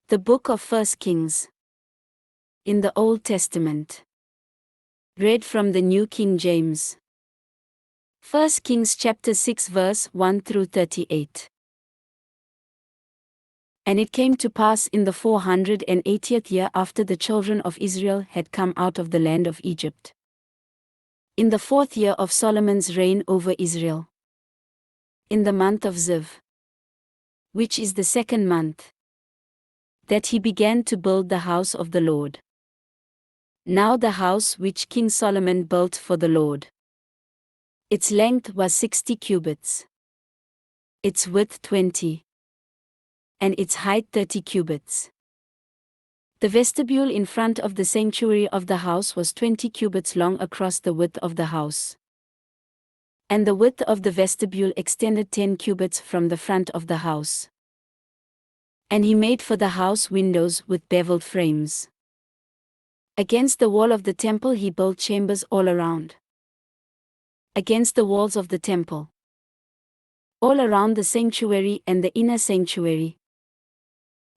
The Book of 1 Kings. In the Old Testament. Read from the New King James. 1 Kings chapter 6 verse 1 through 38. And it came to pass in the 480th year after the children of Israel had come out of the land of Egypt, in the 4th year of Solomon's reign over Israel, in the month of Ziv, which is the 2nd month, that he began to build the house of the Lord. Now the house which King Solomon built for the Lord, its length was 60 cubits, its width 20, and its height 30 cubits. The vestibule in front of the sanctuary of the house was 20 cubits long across the width of the house. And the width of the vestibule extended 10 cubits from the front of the house. And he made for the house windows with beveled frames. Against the wall of the temple he built chambers all around. Against the walls of the temple, all around the sanctuary and the inner sanctuary.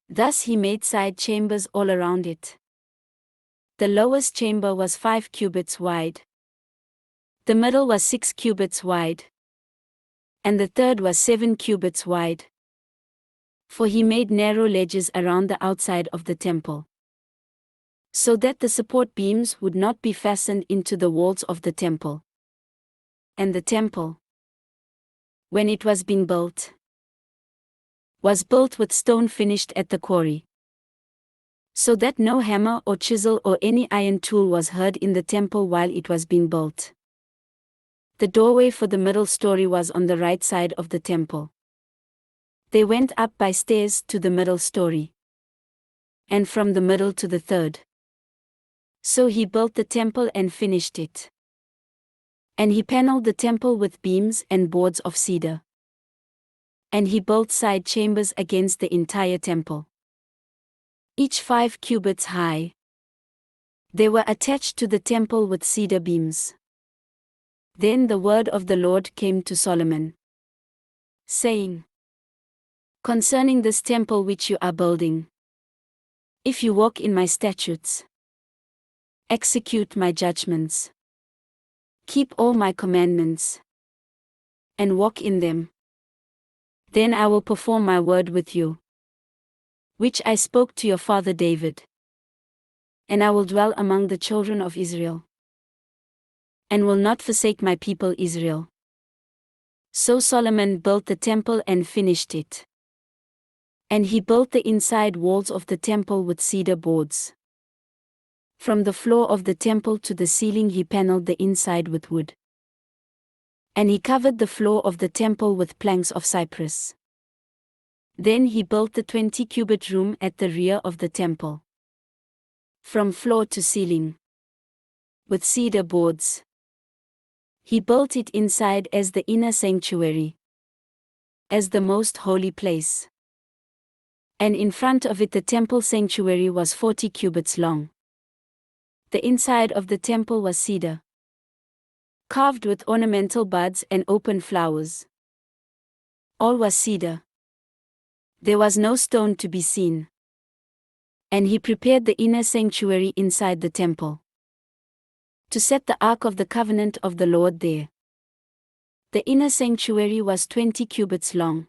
Thus he made side chambers all around it. The lowest chamber was 5 cubits wide. The middle was 6 cubits wide. And the third was 7 cubits wide. For he made narrow ledges around the outside of the temple, so that the support beams would not be fastened into the walls of the temple. And the temple, when it was being built, was built with stone finished at the quarry, so that no hammer or chisel or any iron tool was heard in the temple while it was being built. The doorway for the middle story was on the right side of the temple. They went up by stairs to the middle story, and from the middle to the third. So he built the temple and finished it. And he paneled the temple with beams and boards of cedar. And he built side chambers against the entire temple, each 5 cubits high. They were attached to the temple with cedar beams. Then the word of the Lord came to Solomon, saying, concerning this temple which you are building, if you walk in my statutes, execute my judgments, keep all my commandments, and walk in them, then I will perform my word with you, which I spoke to your father David, and I will dwell among the children of Israel, and will not forsake my people Israel. So Solomon built the temple and finished it. And he built the inside walls of the temple with cedar boards. From the floor of the temple to the ceiling he paneled the inside with wood. And he covered the floor of the temple with planks of cypress. Then he built the 20-cubit room at the rear of the temple, from floor to ceiling, with cedar boards. He built it inside as the inner sanctuary, as the most holy place. And in front of it the temple sanctuary was 40 cubits long. The inside of the temple was cedar, carved with ornamental buds and open flowers. All was cedar. There was no stone to be seen. And he prepared the inner sanctuary inside the temple, to set the ark of the covenant of the Lord there. The inner sanctuary was 20 cubits long,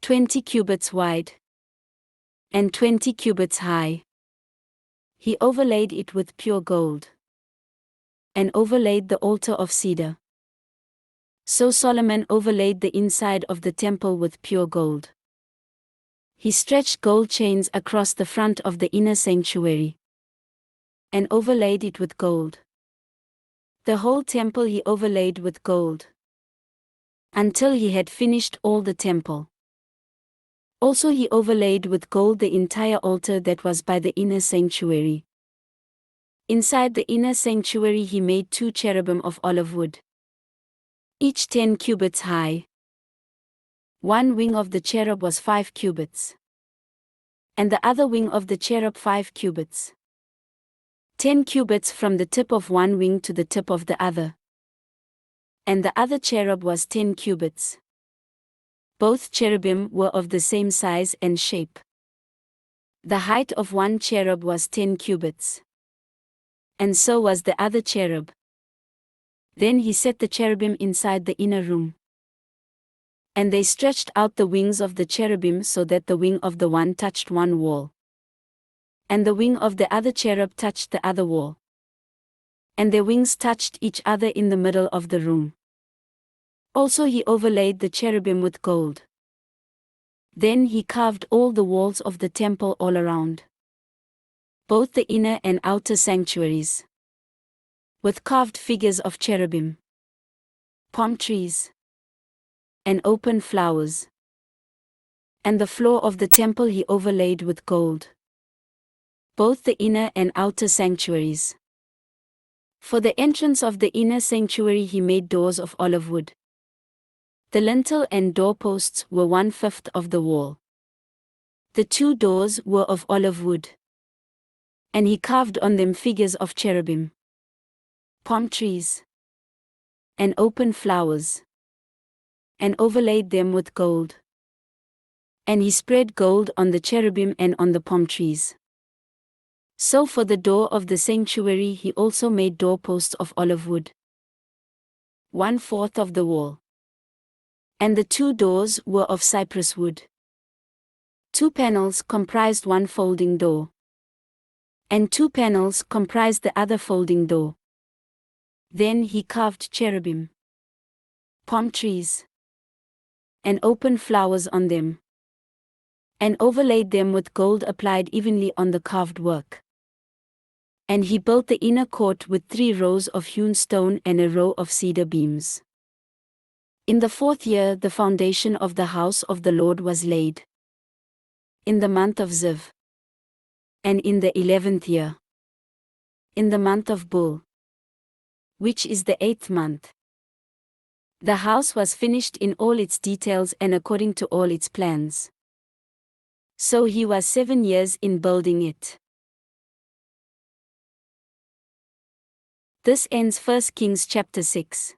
20 cubits wide, and 20 cubits high. He overlaid it with pure gold, and overlaid the altar of cedar. So Solomon overlaid the inside of the temple with pure gold. He stretched gold chains across the front of the inner sanctuary, and overlaid it with gold. The whole temple he overlaid with gold, until he had finished all the temple. Also he overlaid with gold the entire altar that was by the inner sanctuary. Inside the inner sanctuary he made 2 cherubim of olive wood, each 10 cubits high. One wing of the cherub was 5 cubits, and the other wing of the cherub 5 cubits. 10 cubits from the tip of one wing to the tip of the other. And the other cherub was 10 cubits. Both cherubim were of the same size and shape. The height of one cherub was 10 cubits. And so was the other cherub. Then he set the cherubim inside the inner room. And they stretched out the wings of the cherubim so that the wing of the one touched one wall. And the wing of the other cherub touched the other wall. And their wings touched each other in the middle of the room. Also he overlaid the cherubim with gold. Then he carved all the walls of the temple all around, both the inner and outer sanctuaries, with carved figures of cherubim, palm trees, and open flowers. And the floor of the temple he overlaid with gold, both the inner and outer sanctuaries. For the entrance of the inner sanctuary he made doors of olive wood. The lintel and doorposts were 1/5 of the wall. The 2 doors were of olive wood. And he carved on them figures of cherubim, palm trees, and open flowers, and overlaid them with gold. And he spread gold on the cherubim and on the palm trees. So for the door of the sanctuary he also made doorposts of olive wood, 1/4 of the wall. And the 2 doors were of cypress wood. 2 panels comprised one folding door. And 2 panels comprised the other folding door. Then he carved cherubim, palm trees, and open flowers on them, and overlaid them with gold applied evenly on the carved work. And he built the inner court with 3 rows of hewn stone and a row of cedar beams. In the 4th year the foundation of the house of the Lord was laid, in the month of Ziv. And in the 11th year, in the month of Bul, which is the 8th month, the house was finished in all its details and according to all its plans. So he was 7 years in building it. This ends 1 Kings chapter 6.